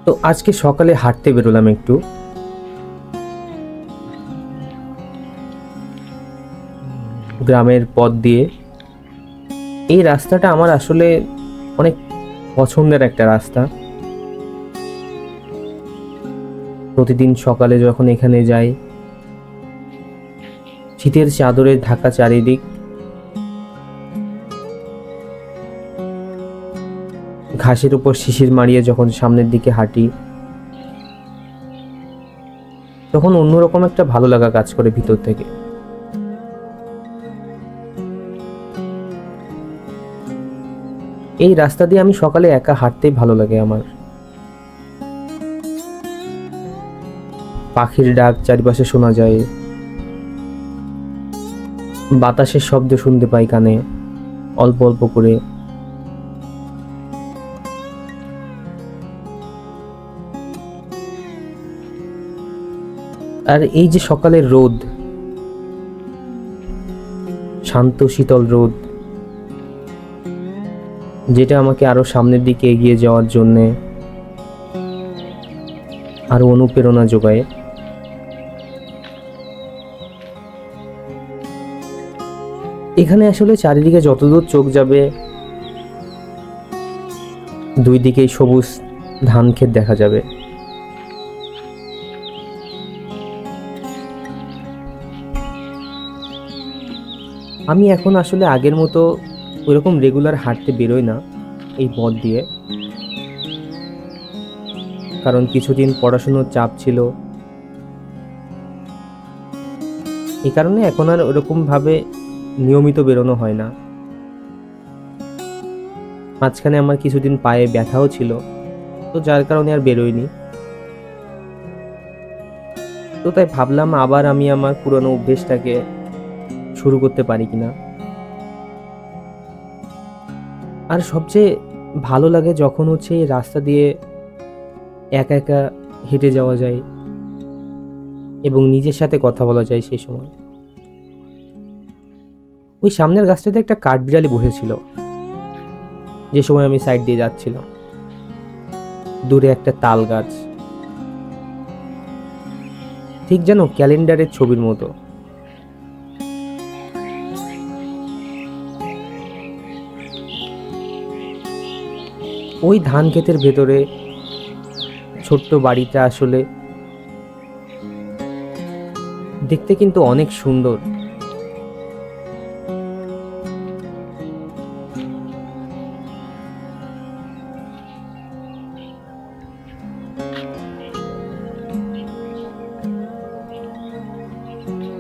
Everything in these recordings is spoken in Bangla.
তো আজকে সকালে হাঁটতে বেরোলাম একটু। গ্রামের পথ দিয়ে। এই রাস্তাটা আমার আসলে অনেক পছন্দের একটা রাস্তা। প্রতিদিন সকালে যখন এখানে যাই, শীতের চাদরে ঢাকা চারিদিক, ঘাসের উপর শিশির মারিয়ে যখন সামনের দিকে হাঁটি, তখন অন্যরকম একটা ভালো লাগা কাজ করে ভিতর থেকে। এই রাস্তা দিয়ে আমি সকালে একা হাঁটতেই ভালো লাগে আমার। পাখির ডাক চারিপাশে শোনা যায়, বাতাসের শব্দ শুনতে পাই কানে অল্প অল্প করে। আর এই যে সকালের রোদ, শান্ত শীতল রোদ, যেটা আমাকে আরো সামনের দিকে এগিয়ে যাওয়ার জন্যে আরো অনুপ্রেরণা যোগায়। এখানে আসলে চারিদিকে যতদূর চোখ যাবে, দুই দিকেই সবুজ ধান ক্ষেত দেখা যাবে। আমি এখন আসলে আগের মতো ওইরকম রেগুলার হাঁটতে বেরোই না এই পথ দিয়ে, কারণ কিছুদিন পড়াশোনার চাপ ছিল। এই কারণে এখন আর ওরকম ভাবে নিয়মিত বেরোনো হয় না। মাঝখানে আমার কিছুদিন পায়ে ব্যথাও ছিল, তো যার কারণে আর বেরোইনি। তো তাই ভাবলাম আবার আমি আমার পুরনো অভ্যেসটাকে শুরু করতে পারি কিনা। আর সবচেয়ে ভালো লাগে যখন হচ্ছে এই রাস্তা দিয়ে একা একা হেঁটে যাওয়া যায় এবং নিজের সাথে কথা বলা যায়। সেই সময় ওই সামনের গাছটাতে একটা কাঠবিড়ালি বসেছিল যে সময় আমি সাইড দিয়ে যাচ্ছিলাম। দূরে একটা তাল গাছ, ঠিক যেন ক্যালেন্ডারের ছবির মতো। ওই ধান ক্ষেতের ভেতরে ছোট্ট বাড়িটা আসলে দেখতে কিন্তু অনেক সুন্দর।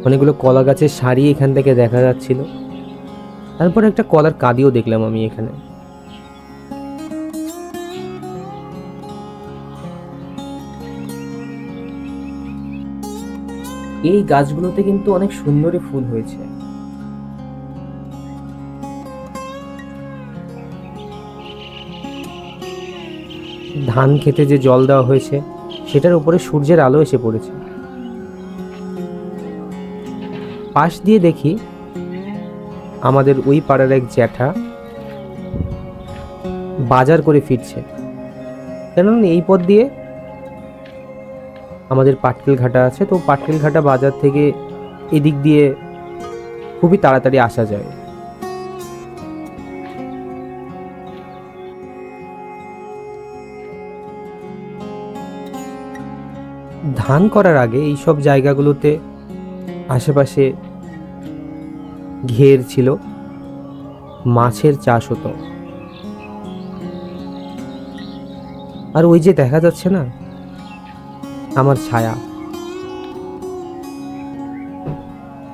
অনেকগুলো কলা গাছের সারি এখান থেকে দেখা যাচ্ছিল। তারপর একটা কলার কাঁদিও দেখলাম আমি এখানে। এই গাছগুলোতে কিন্তু অনেক সুন্দরী ফুল হয়েছে। ধান খেতে যে জল দেওয়া হয়েছে সেটার উপরে সূর্যের আলো এসে পড়েছে। পাশ দিয়ে দেখি আমাদের ওই পাড়ার এক জ্যাঠা বাজার করে ফিরছে। কেননা এই পথ দিয়ে আমাদের পাটকেল ঘাটা আছে, তো পাটকেল ঘাটা বাজার থেকে এদিক দিয়ে খুবই তাড়াতাড়ি আসা যায়। ধান করার আগে এই সব জায়গাগুলোতে আশেপাশে ঘের ছিল, মাছের চাষ হতো। আর ওই যে দেখা যাচ্ছে না আমার ছায়া,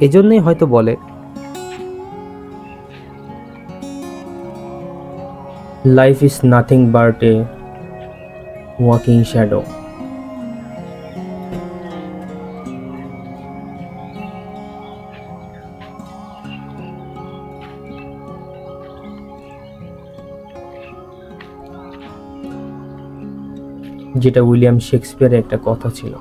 এজন্যই হয়তো বলে life is nothing but A walking shadow. যেটা উইলিয়াম শেক্সপিয়ারের একটা কথা ছিল।